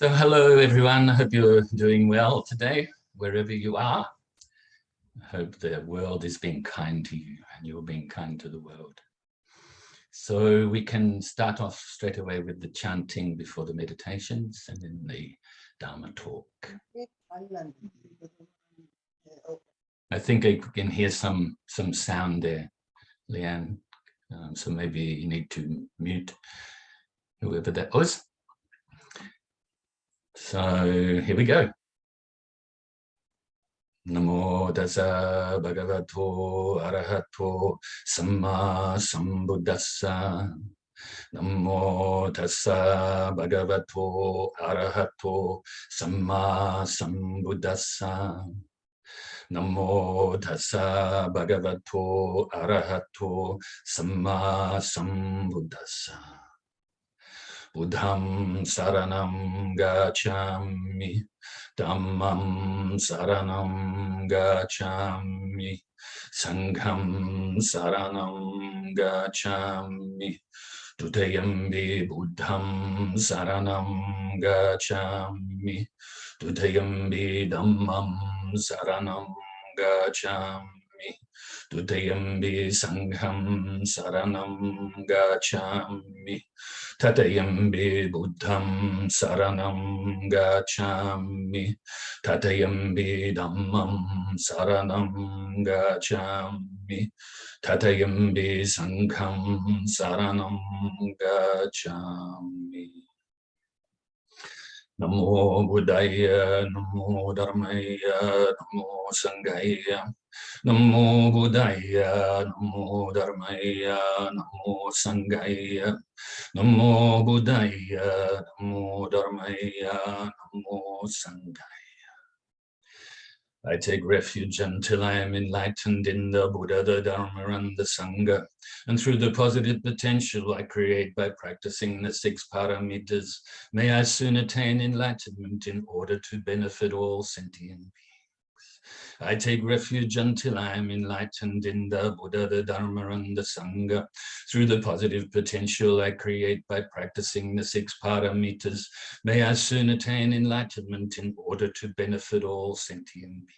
So hello everyone, I hope you're doing well today, wherever you are. I hope the world is being kind to you and you're being kind to the world. So we can start off straight away with the chanting before the meditations and then the Dharma talk. I think I can hear some sound there, Leanne. So maybe you need to mute whoever that was. So here we go. Namo Tassa Bhagavato ArahatoSammaSambuddhassa. Namo Tassa Bhagavato ArahatoSammaSambuddhassa. Namo Tassa Bhagavato ArahatoSammaSambuddhassa. Buddham saranam gacchami, Dhammam saranam gacchami, Sangham saranam gacchami, Dutiyampi Buddham saranam gacchami, Dutiyampi Dhammam saranam gacchami, Dutiyampi Sangham saranam gacchami, Tatayampi Buddham saranam gacchami, Tatayampi Dhammam saranam gacchami, Tatayampi Sangham saranam gacchami. Namo Buddhaya, Namo Dharmaya, Namo Sanghaya. Namo Buddhaya, Namo Dharmaya, Namo Sanghaya. Namo Buddhaya, Namo Dharmaya, Namo Sanghaya. I take refuge until I am enlightened in the Buddha, the Dharma, and the Sangha. And through the positive potential I create by practicing the 6 paramitas, may I soon attain enlightenment in order to benefit all sentient beings. I take refuge until I am enlightened in the Buddha, the Dharma, and the Sangha. Through the positive potential I create by practicing the 6 paramitas, may I soon attain enlightenment in order to benefit all sentient beings.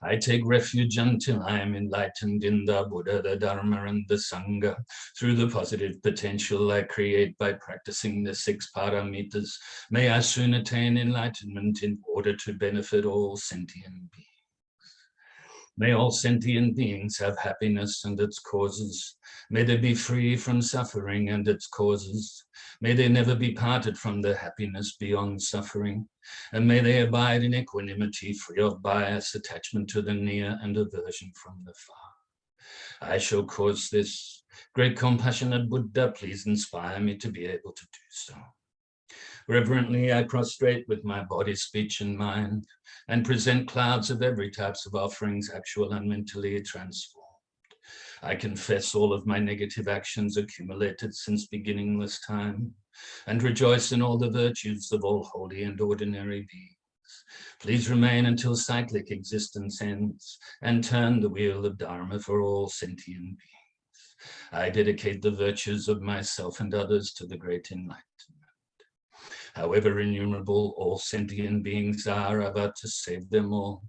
I take refuge until I am enlightened in the Buddha, the Dharma, and the Sangha. Through the positive potential I create by practicing the 6 paramitas, may I soon attain enlightenment in order to benefit all sentient beings. May all sentient beings have happiness and its causes. May they be free from suffering and its causes. May they never be parted from the happiness beyond suffering. And may they abide in equanimity, free of bias, attachment to the near, and aversion from the far. I shall cause this. Great compassionate Buddha, please inspire me to be able to do so. Reverently, I prostrate with my body, speech, and mind, and present clouds of every types of offerings, actual and mentally transformed. I confess all of my negative actions accumulated since beginningless time, and rejoice in all the virtues of all holy and ordinary beings. Please remain until cyclic existence ends, and turn the wheel of Dharma for all sentient beings. I dedicate the virtues of myself and others to the great enlightenment. However innumerable all sentient beings are, I vow to save them all.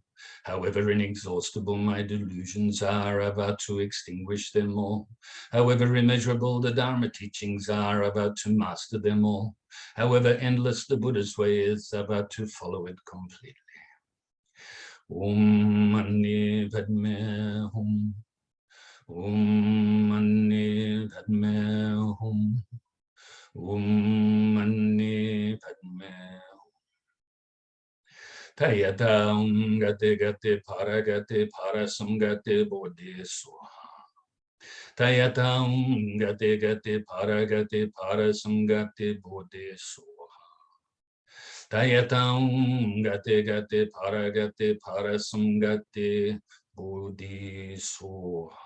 However inexhaustible my delusions are, I vow to extinguish them all. However immeasurable the Dharma teachings are, I vow to master them all. However endless the Buddha's way is, I vow to follow it completely. Om Mani Padme Hum. Om Mani Padme Hum. Om Mani Padme Hum. Tayata Gate Gate Paragate Parasamgate Bodhi Swaha. Tayata Gate Gate Paragate Parasamgate Bodhi Swaha. Tayata Gate Gate Paragate Parasamgate Bodhi Swaha.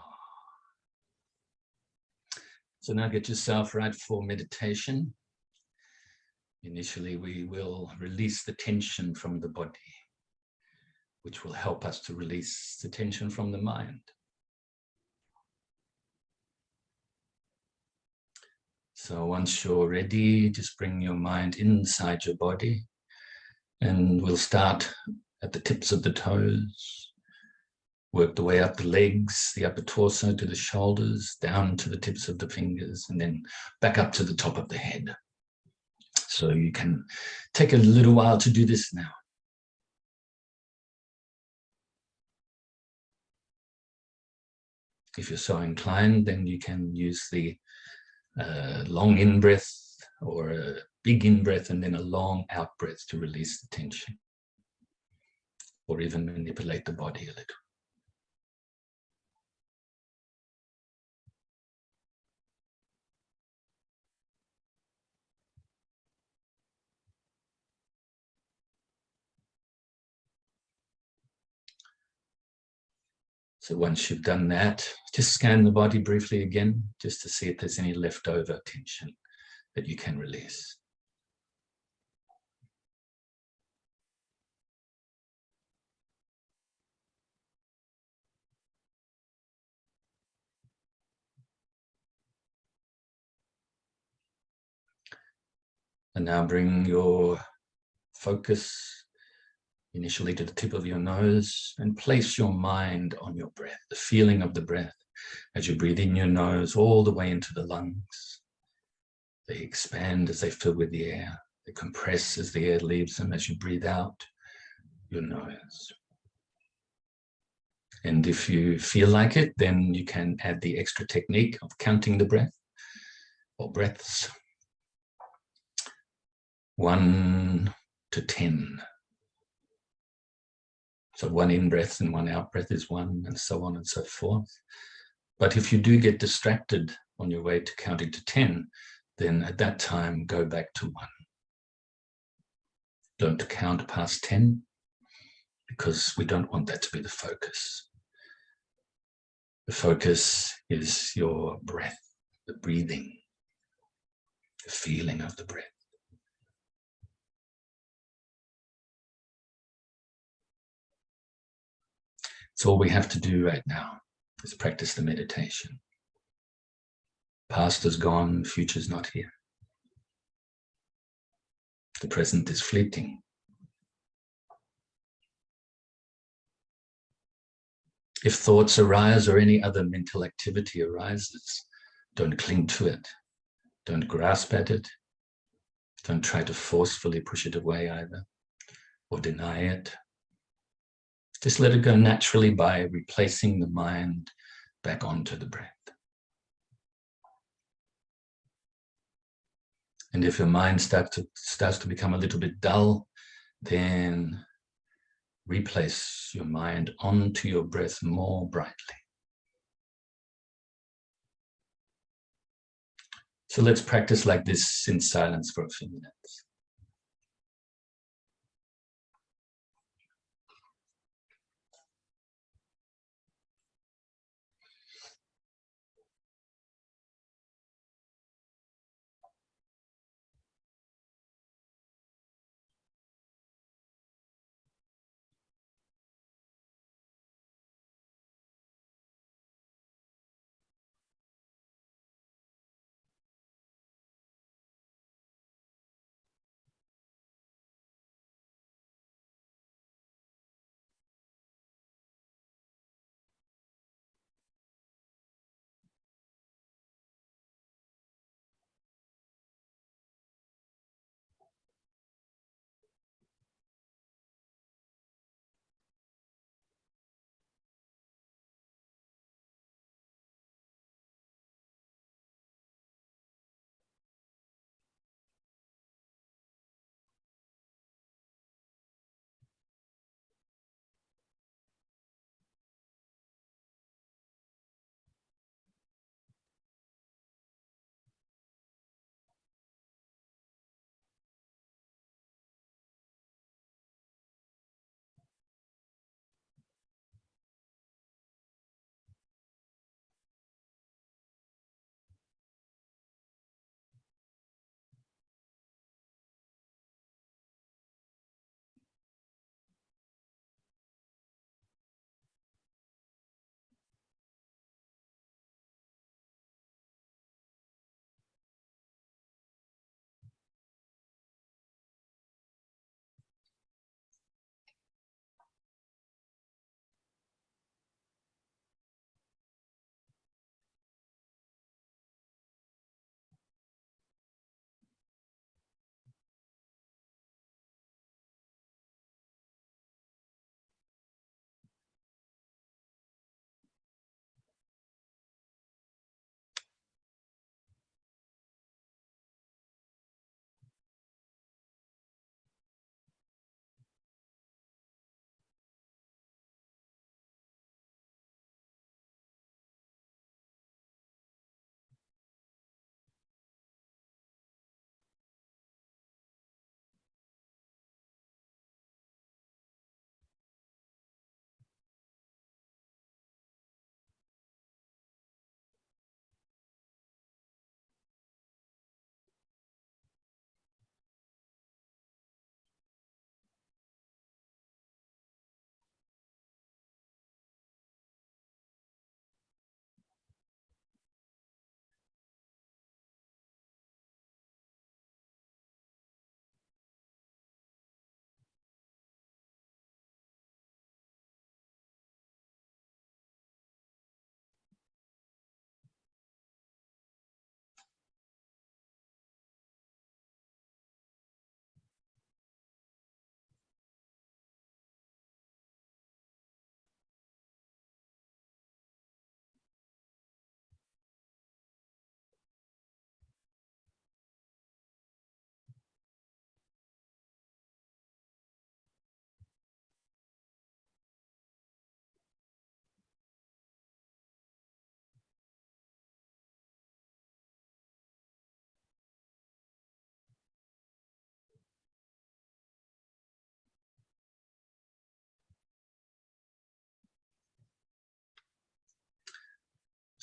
So now get yourself right for meditation. Initially, we will release the tension from the body, which will help us to release the tension from the mind. So once you're ready, just bring your mind inside your body, and we'll start at the tips of the toes, work the way up the legs, the upper torso to the shoulders, down to the tips of the fingers, and then back up to the top of the head. So you can take a little while to do this now. If you're so inclined, then you can use the long in-breath or a big in-breath and then a long out-breath to release the tension, or even manipulate the body a little. So once you've done that, just scan the body briefly again, just to see if there's any leftover tension that you can release. And now bring your focus initially to the tip of your nose and place your mind on your breath, the feeling of the breath as you breathe in your nose all the way into the lungs. They expand as they fill with the air. They compress as the air leaves them as you breathe out your nose. And if you feel like it, then you can add the extra technique of counting the breath or breaths. 1 to 10. So 1 in-breath and 1 out-breath is 1, and so on and so forth. But if you do get distracted on your way to counting to 10, then at that time, go back to 1. Don't count past 10, because we don't want that to be the focus. The focus is your breath, the breathing, the feeling of the breath. So all we have to do right now is practice the meditation. Past is gone, future is not here. The present is fleeting. If thoughts arise or any other mental activity arises, don't cling to it. Don't grasp at it. Don't try to forcefully push it away either, or deny it. Just let it go naturally by replacing the mind back onto the breath. And if your mind starts to become a little bit dull, then replace your mind onto your breath more brightly. So let's practice like this in silence for a few minutes.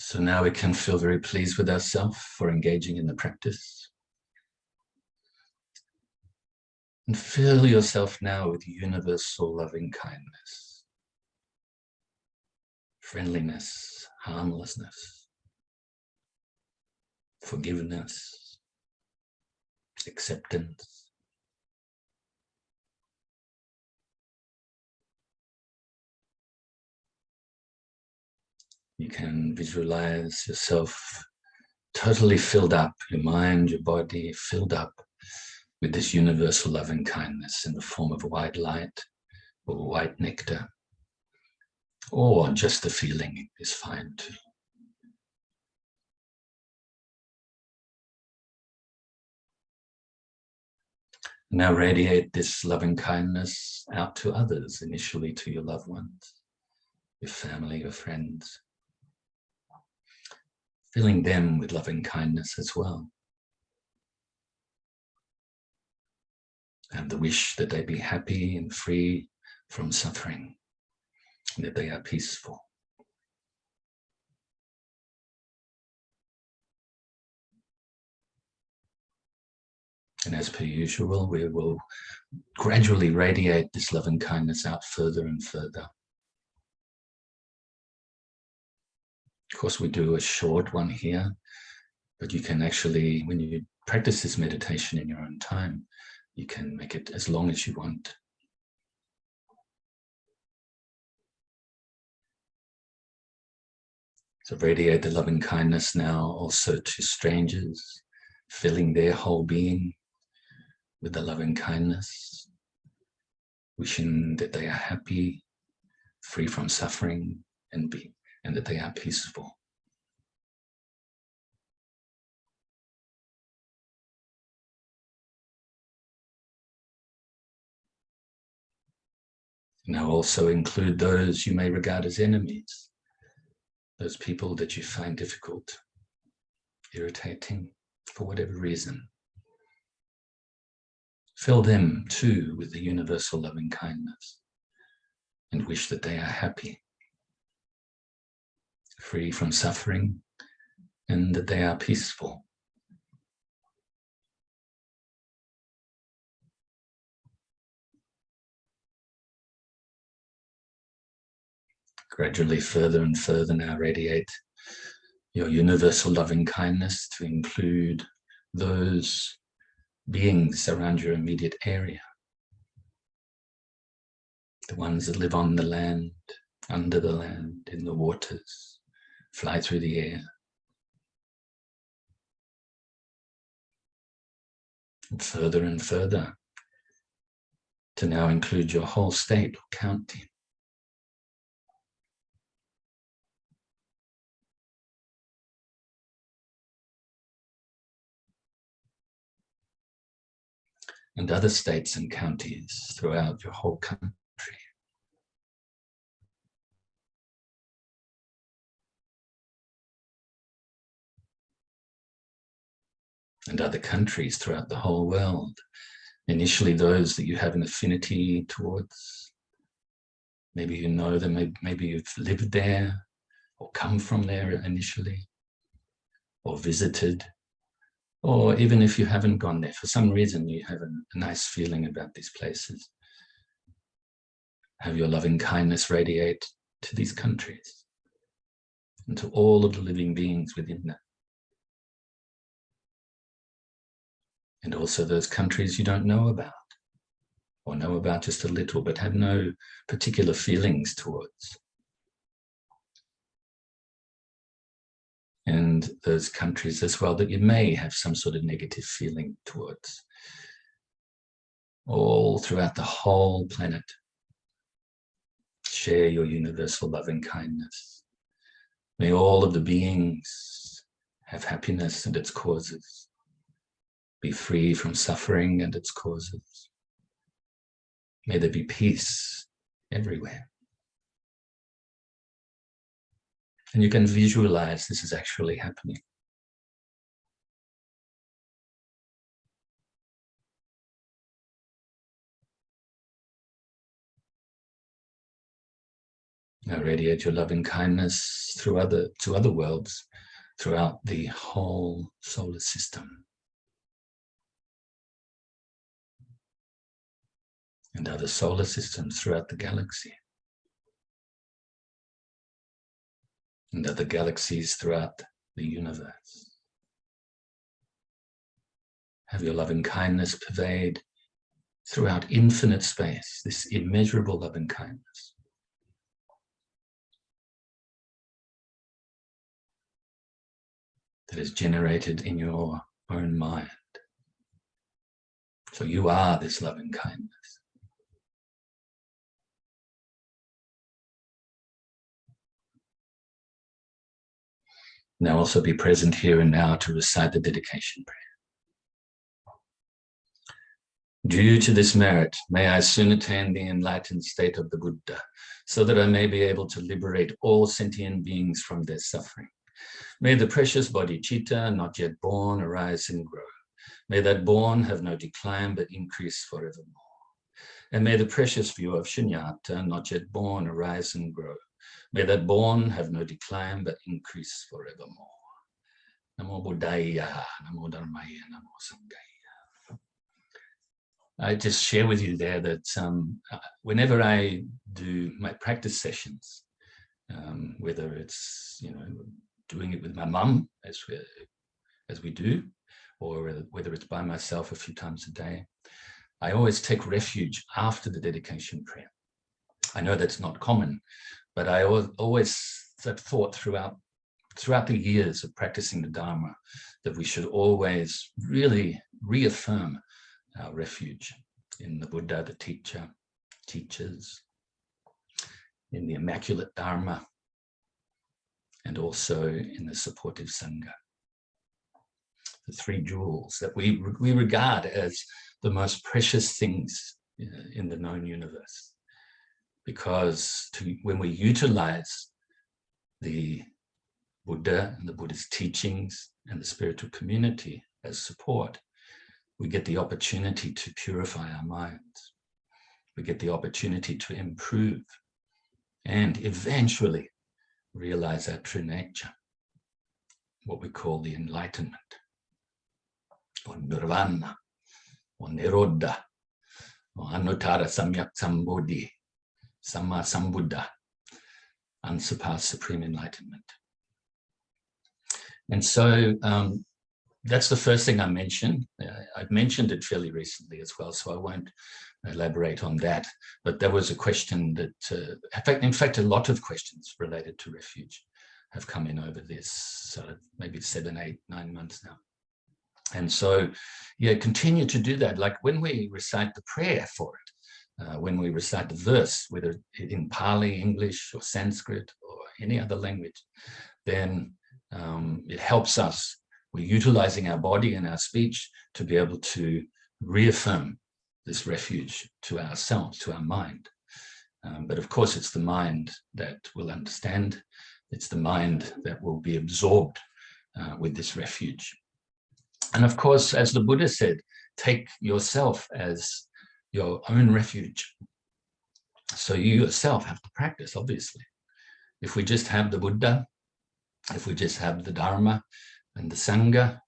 So now we can feel very pleased with ourselves for engaging in the practice. And fill yourself now with universal loving kindness, friendliness, harmlessness, forgiveness, acceptance. You can visualize yourself totally filled up, your mind, your body filled up with this universal loving kindness in the form of white light or white nectar, or just the feeling is fine too. Now radiate this loving kindness out to others, initially to your loved ones, your family, your friends, filling them with loving kindness as well. And the wish that they be happy and free from suffering, and that they are peaceful. And as per usual, we will gradually radiate this loving kindness out further and further. Of course, we do a short one here, but you can actually, when you practice this meditation in your own time, you can make it as long as you want. So radiate the loving kindness now also to strangers, filling their whole being with the loving kindness, wishing that they are happy, free from suffering, and that they are peaceful. Now also include those you may regard as enemies, those people that you find difficult, irritating for whatever reason. Fill them too with the universal loving kindness and wish that they are happy, free from suffering, and that they are peaceful. Gradually further and further now radiate your universal loving kindness to include those beings around your immediate area. The ones that live on the land, under the land, in the waters, fly through the air. And further to now include your whole state or county. And other states and counties throughout your whole country. And other countries throughout the whole world. Initially those that you have an affinity towards. Maybe you know them, maybe you've lived there or come from there initially, or visited. Or even if you haven't gone there, for some reason you have a nice feeling about these places. Have your loving kindness radiate to these countries and to all of the living beings within them. And also those countries you don't know about, or know about just a little, but have no particular feelings towards. And those countries as well that you may have some sort of negative feeling towards. All throughout the whole planet, share your universal loving kindness. May all of the beings have happiness and its causes, be free from suffering and its causes. May there be peace everywhere. And you can visualize this is actually happening. Now radiate your loving kindness to other worlds throughout the whole solar system and other solar systems throughout the galaxy and other galaxies throughout the universe. Have your loving kindness pervade throughout infinite space, this immeasurable loving kindness. That is generated in your own mind. So you are this loving kindness. Now also be present here and now to recite the dedication prayer. Due to this merit, may I soon attain the enlightened state of the Buddha, so that I may be able to liberate all sentient beings from their suffering. May the precious bodhicitta, not yet born, arise and grow. May that born have no decline, but increase forevermore. And may the precious view of shunyata, not yet born, arise and grow. May that born have no decline, but increase forevermore. Namo Buddhaya, Namo Dharmaya, Namo Sanghaya. I just share with you there that whenever I do my practice sessions, whether it's doing it with my mum as we do, or whether it's by myself a few times a day, I always take refuge after the dedication prayer. I know that's not common, but I always have thought throughout the years of practicing the Dharma that we should always really reaffirm our refuge in the Buddha, the teacher, teachers, in the Immaculate Dharma, and also in the supportive Sangha. The three jewels that we regard as the most precious things in the known universe. Because when we utilize the Buddha and the Buddha's teachings and the spiritual community as support, we get the opportunity to purify our minds. We get the opportunity to improve and eventually realize our true nature, what we call the enlightenment, or nirvana, or nirodha, or anuttara samyak sambuddhi, sammasambuddha, unsurpassed supreme enlightenment. And so that's the first thing I mentioned. I've mentioned it fairly recently as well, so I won't elaborate on that. But there was a question that, in fact, a lot of questions related to refuge have come in over this, maybe 7, 8, 9 months now. And so, yeah, continue to do that. Like when we recite the prayer for it, when we recite the verse, whether in Pali, English, or Sanskrit, or any other language, then it helps us. We're utilizing our body and our speech to be able to reaffirm this refuge to ourselves, to our mind. But of course, it's the mind that will understand. It's the mind that will be absorbed with this refuge. And of course, as the Buddha said, take yourself as your own refuge. So you yourself have to practice, obviously. If we just have the Buddha, if we just have the Dharma and the Sangha,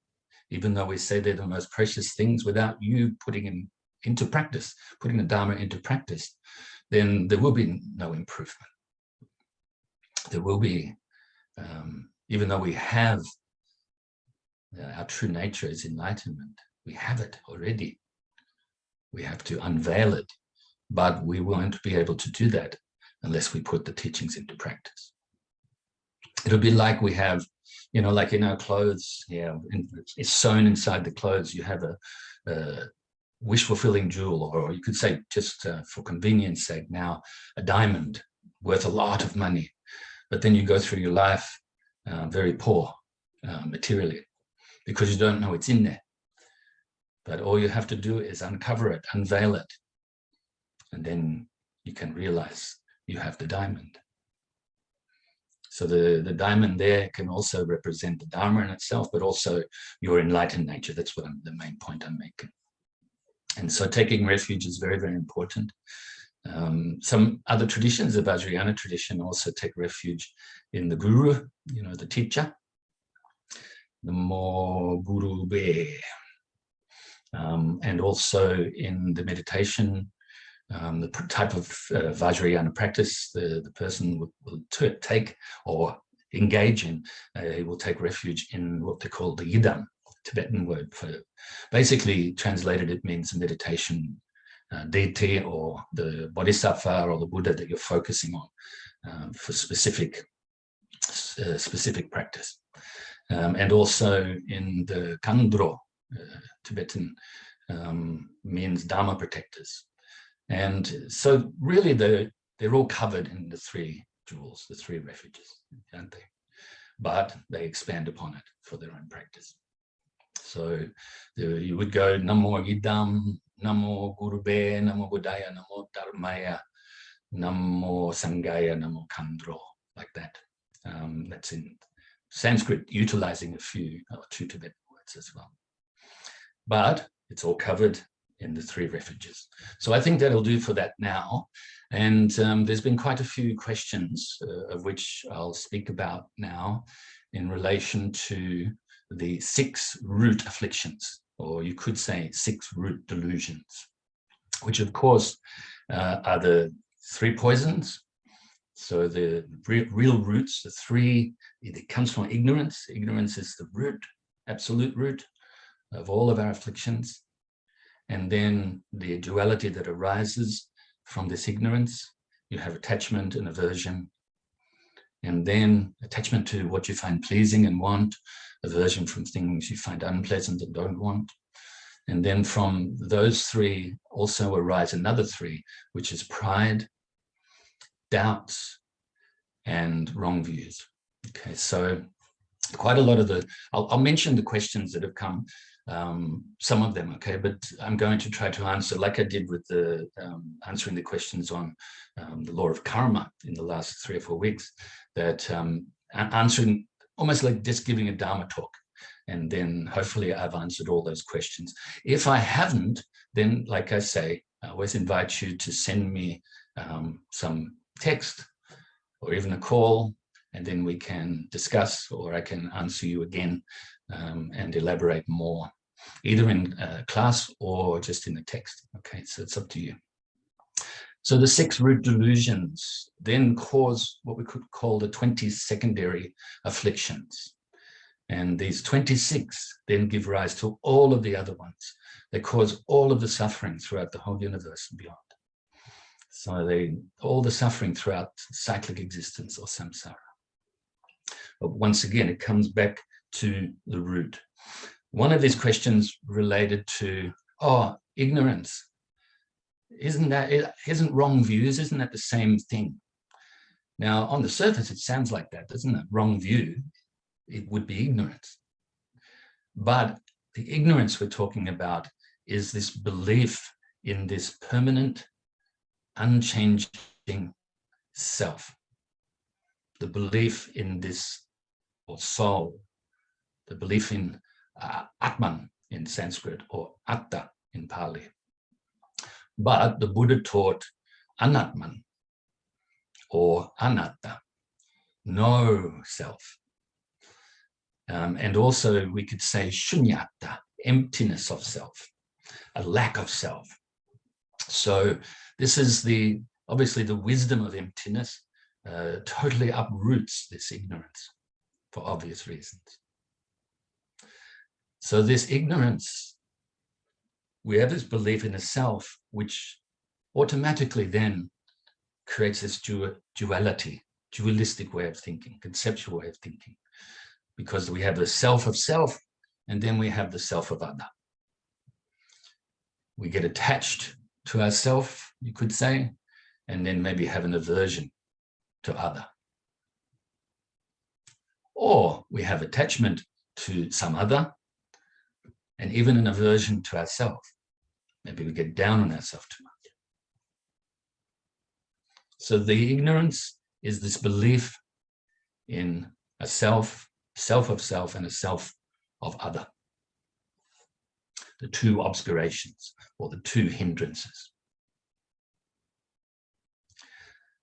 even though we say they're the most precious things, without you putting them into practice, putting the Dharma into practice, then there will be no improvement. There will be, even though we have our true nature is enlightenment, we have it already. We have to unveil it, but we won't be able to do that unless we put the teachings into practice. It'll be like we have, like in our clothes, it's sewn inside the clothes. You have a wish-fulfilling jewel, or you could say, just for convenience sake now, a diamond worth a lot of money. But then you go through your life very poor materially because you don't know it's in there. But all you have to do is uncover it, unveil it, and then you can realize you have the diamond. So the diamond there can also represent the Dharma in itself, but also your enlightened nature. That's what the main point I'm making. And so taking refuge is very, very important. Some other traditions, the Vajrayana tradition, also take refuge in the guru, the teacher, Namo Guru Be, and also in the meditation, the type of Vajrayana practice the person will take or engage in. He will take refuge in what they call the Yidam, Tibetan word for, basically translated, it means meditation deity or the bodhisattva or the Buddha that you're focusing on for specific practice. And also in the Kandro, Tibetan, means Dharma protectors. And so really they're all covered in the three jewels, the three refuges, aren't they? But they expand upon it for their own practice. So you would go Namo Yidam, Namo Gurube, Namo Buddhaya, Namo Dharmaya, Namo Sanghaya, Namo Kandro, like that. That's in Sanskrit, utilizing a few or two Tibetan words as well. But it's all covered in the three refuges. So I think that'll do for that now. And there's been quite a few questions of which I'll speak about now in relation to the 6 root afflictions, or you could say 6 root delusions, which of course are the 3 poisons. So the real roots, the 3, it comes from ignorance. Ignorance is the root, absolute root of all of our afflictions. And then the duality that arises from this ignorance, you have attachment and aversion. And then attachment to what you find pleasing and want, aversion from things you find unpleasant and don't want. And then from those 3 also arise another 3, which is pride, doubts, and wrong views. Okay, so quite a lot of I'll mention the questions that have come, some of them, okay, but I'm going to try to answer, like I did with the answering the questions on the law of karma in the last 3 or 4 weeks, that answering almost like just giving a Dharma talk. And then hopefully I've answered all those questions. If I haven't, then like I say, I always invite you to send me some text or even a call, and then we can discuss, or I can answer you again and elaborate more, either in class or just in the text. Okay, so it's up to you. So the 6 root delusions then cause what we could call the 20 secondary afflictions. And these 26 then give rise to all of the other ones. They cause all of the suffering throughout the whole universe and beyond. So all the suffering throughout cyclic existence or samsara. But once again, it comes back to the root. One of these questions related to, ignorance. Isn't wrong views, isn't that the same thing? Now, on the surface, it sounds like that, doesn't it? Wrong view, it would be ignorance. But the ignorance we're talking about is this belief in this permanent, unchanging self. The belief in this, or soul, the belief in Atman in Sanskrit, or Atta in Pali. But the Buddha taught Anatman, or Anatta, no self. And also we could say Shunyata, emptiness of self, a lack of self. So this is obviously the wisdom of emptiness totally uproots this ignorance for obvious reasons. So this ignorance, we have this belief in a self, which automatically then creates this dualistic way of thinking, conceptual way of thinking, because we have the self of self, and then we have the self of other. We get attached to ourself, you could say, and then maybe have an aversion to other. Or we have attachment to some other, and even an aversion to ourselves. Maybe we get down on ourselves too much. So the ignorance is this belief in a self of self, and a self of other. The 2 obscurations, or the 2 hindrances.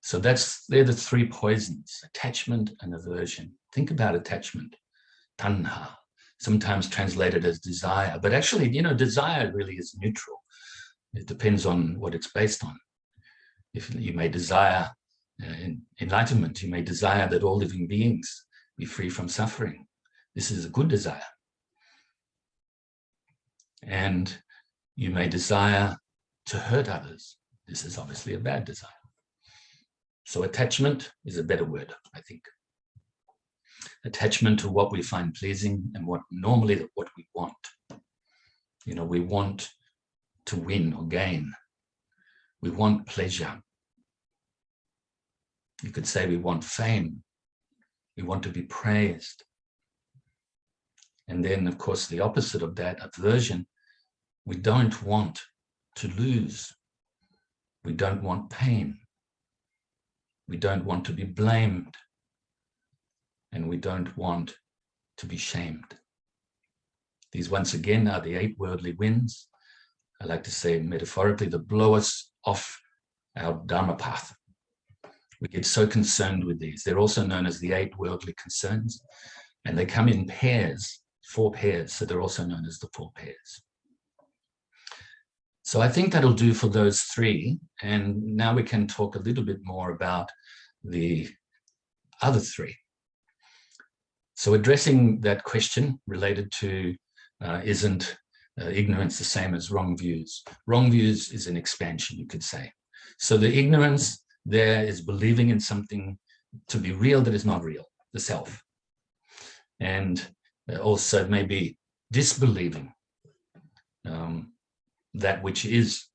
So they're the three poisons: attachment and aversion. Think about attachment, tanha, sometimes translated as desire, but actually, desire really is neutral. It depends on what it's based on. If you may desire enlightenment, you may desire that all living beings be free from suffering. This is a good desire. And you may desire to hurt others. This is obviously a bad desire. So attachment is a better word, I think. Attachment to what we find pleasing and what we want. We want to win or gain. We want pleasure. You could say we want fame. We want to be praised. And then, of course, the opposite of that, aversion, we don't want to lose. We don't want pain. We don't want to be blamed. And we don't want to be shamed. These, once again, are the 8 worldly winds. I like to say metaphorically, that blow us off our Dharma path. We get so concerned with these. They're also known as the 8 worldly concerns, and they come in pairs, 4 pairs, so they're also known as the 4 pairs. So I think that'll do for those 3, and now we can talk a little bit more about the other 3. So addressing that question related to isn't ignorance the same as wrong views? Wrong views is an expansion, you could say. So the ignorance there is believing in something to be real that is not real, the self. And also maybe disbelieving that which is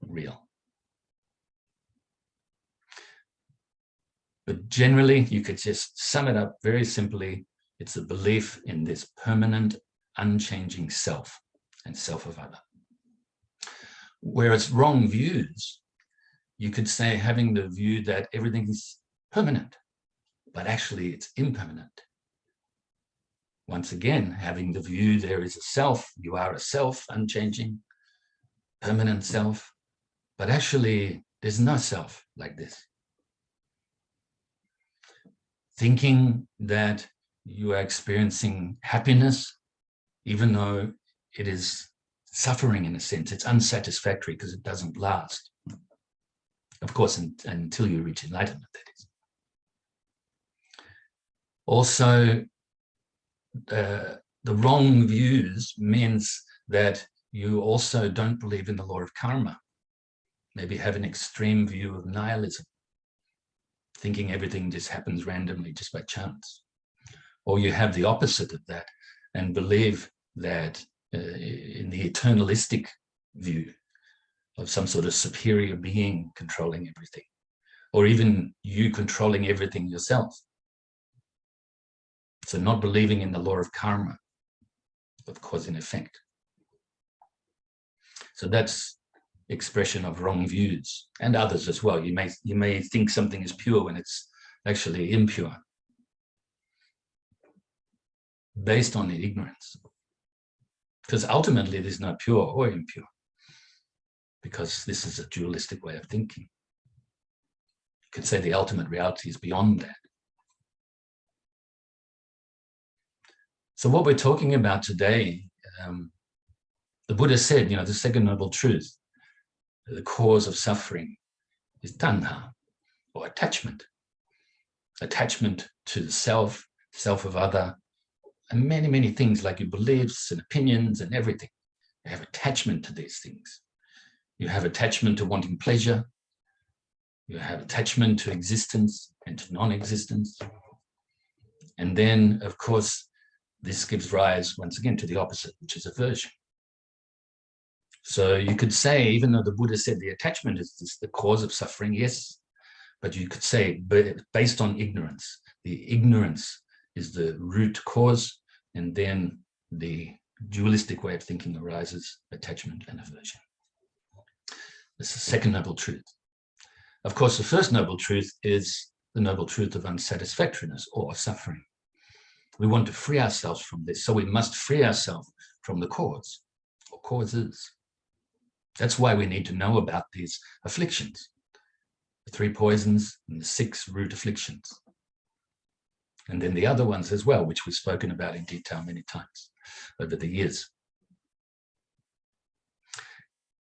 real. But generally, you could just sum it up very simply. It's a belief in this permanent, unchanging self and self of other. Whereas wrong views, you could say having the view that everything is permanent, but actually it's impermanent. Once again, having the view there is a self, you are a self, unchanging, permanent self, but actually there's no self like this. Thinking that you are experiencing happiness, even though it is suffering in a sense, it's unsatisfactory because it doesn't last. Of course, until you reach enlightenment, that is. Also, the wrong views means that you also don't believe in the law of karma. Maybe have an extreme view of nihilism, thinking everything just happens randomly, just by chance. Or you have the opposite of that and believe that in the eternalistic view of some sort of superior being controlling everything, or even you controlling everything yourself. So not believing in the law of karma, of cause and effect. So that's expression of wrong views, and others as well. You may think something is pure when it's actually impure, based on the ignorance. Because ultimately there's no pure or impure, because this is a dualistic way of thinking. You could say the ultimate reality is beyond that. So what we're talking about today, the Buddha said, the second noble truth, the cause of suffering is tanha, or attachment. Attachment to the self, self of other, and many, many things like your beliefs and opinions and everything. You have attachment to these things. You have attachment to wanting pleasure. You have attachment to existence and to non-existence. And then, of course, this gives rise, once again, to the opposite, which is aversion. So you could say, even though the Buddha said the attachment is the cause of suffering, yes, but you could say, based on ignorance, the ignorance is the root cause, and then the dualistic way of thinking arises, attachment and aversion. This is the second noble truth. Of course, the first noble truth is the noble truth of unsatisfactoriness or suffering. We want to free ourselves from this, so we must free ourselves from the cause or causes. That's why we need to know about these afflictions. the 3 poisons, and the 6 root afflictions. And then the other ones as well, which we've spoken about in detail many times over the years.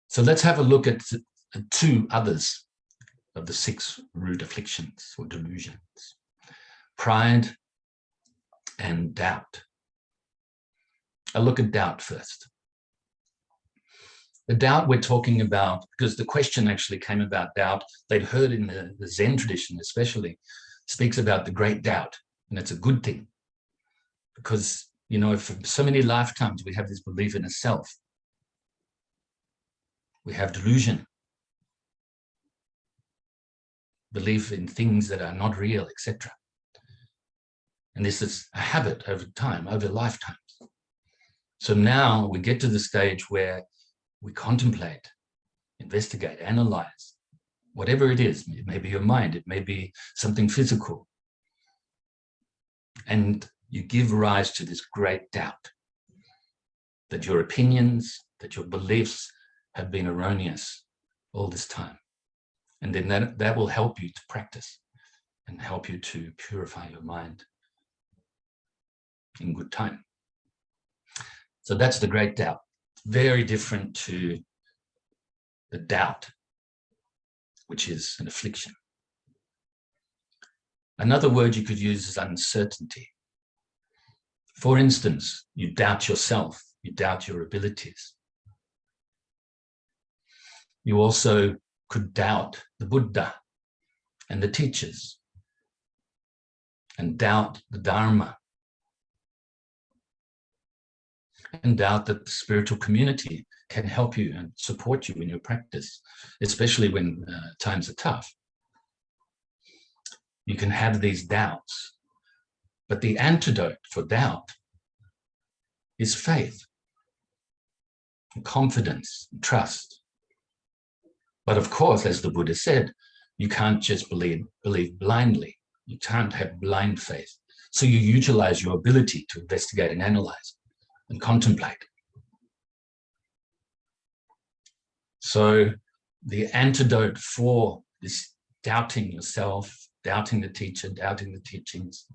So let's have a look at 2 others of the 6 root afflictions or delusions: pride and doubt. I'll look at doubt first. The doubt we're talking about, because the question actually came about doubt, they'd heard in the Zen tradition especially, speaks about the great doubt, and it's a good thing. Because, you know, for so many lifetimes we have this belief in a self. We have delusion, belief in things that are not real, etc. And this is a habit over time, over lifetimes. So now we get to the stage where we contemplate, investigate, analyze, whatever it is. It may be your mind, it may be something physical. And you give rise to this great doubt that your opinions, that your beliefs have been erroneous all this time. And then that will help you to practice and help you to purify your mind in good time. So that's the great doubt. Very different to the doubt, which is an affliction. Another word you could use is uncertainty. For instance, you doubt yourself, you doubt your abilities. You also could doubt the Buddha and the teachers, and doubt the Dharma, and doubt that the spiritual community can help you and support you in your practice, especially when times are tough. You can have these doubts, but the antidote for doubt is faith, and confidence, and trust. But of course, as the Buddha said, you can't just believe blindly. You can't have blind faith. So you utilize your ability to investigate and analyze and contemplate. So the antidote for this doubting yourself, doubting the teacher, doubting the teachings,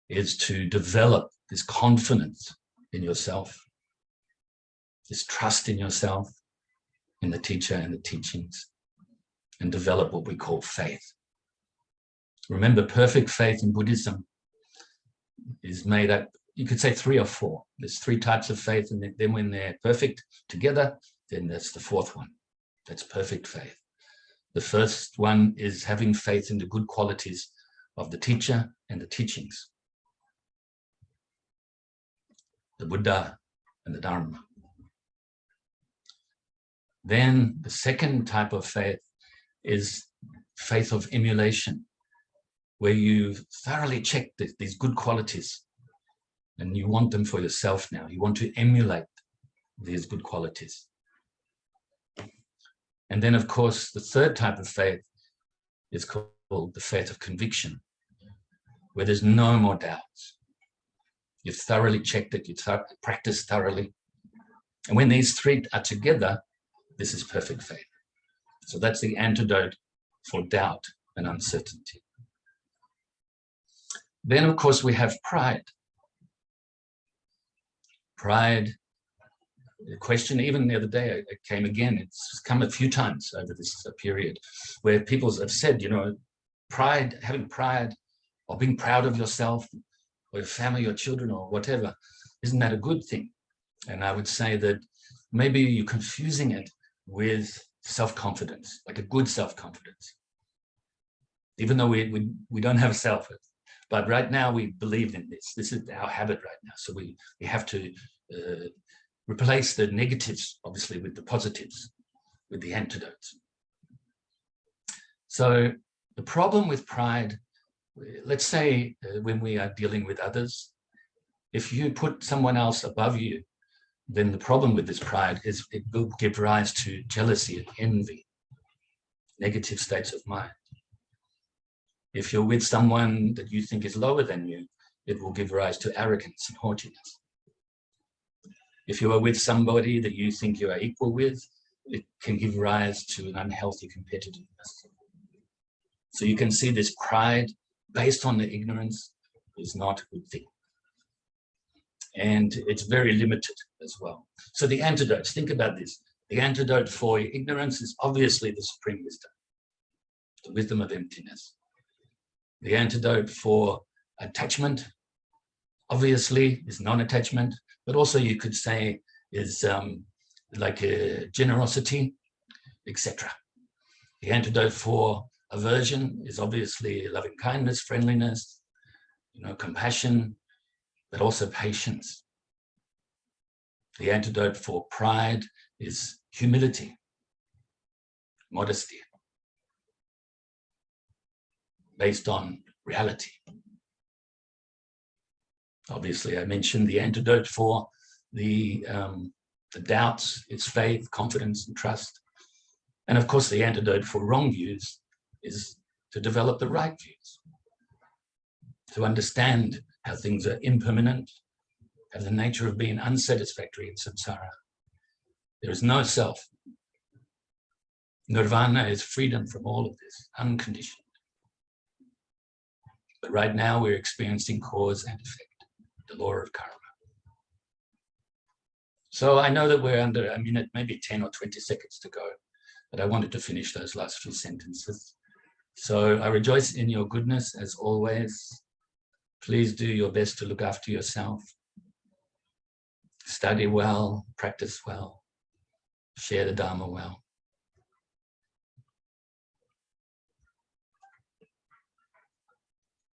is to develop this confidence in yourself, this trust in yourself, in the teacher and the teachings, and develop what we call faith. Remember, perfect faith in Buddhism is made up, you could say 3 or 4. There's 3 types of faith, and then when they're perfect together, then that's the 4th one. That's perfect faith. The first one is having faith in the good qualities of the teacher and the teachings, the Buddha and the Dharma. Then the second type of faith is faith of emulation, where you thoroughly check these good qualities and you want them for yourself now. You want to emulate these good qualities. And then, of course, the third type of faith is called the faith of conviction, where there's no more doubts. You've thoroughly checked it, you practiced thoroughly. And when these 3 are together, this is perfect faith. So that's the antidote for doubt and uncertainty. Then, of course, we have pride. Pride, the question, even the other day, it came again. It's come a few times over this period where people have said, you know, pride, having pride or being proud of yourself or your family, your children or whatever, isn't that a good thing? And I would say that maybe you're confusing it with self-confidence, like a good self-confidence. Even though we don't have self, but right now we believe in this. This is our habit right now. So we have to replace the negatives, obviously, with the positives, with the antidotes. So the problem with pride, let's say when we are dealing with others, if you put someone else above you, then the problem with this pride is it will give rise to jealousy and envy, negative states of mind. If you're with someone that you think is lower than you, it will give rise to arrogance and haughtiness. If you are with somebody that you think you are equal with, it can give rise to an unhealthy competitiveness. So you can see this pride based on the ignorance is not a good thing. And it's very limited as well. So the antidotes, think about this. The antidote for ignorance is obviously the supreme wisdom, the wisdom of emptiness. The antidote for attachment, obviously, is non-attachment, but also you could say is like a generosity, etc. The antidote for aversion is obviously loving kindness, friendliness, compassion, but also patience. The antidote for pride is humility, modesty, based on reality. Obviously, I mentioned the antidote for the doubts is faith, confidence, and trust. And of course, the antidote for wrong views is to develop the right views, to understand how things are impermanent, have the nature of being unsatisfactory in samsara. There is no self. Nirvana is freedom from all of this, unconditioned. But right now we're experiencing cause and effect, the law of karma. So I know that we're under a minute, maybe 10 or 20 seconds to go, but I wanted to finish those last few sentences. So I rejoice in your goodness as always. Please do your best to look after yourself. Study well, practice well, share the Dharma well.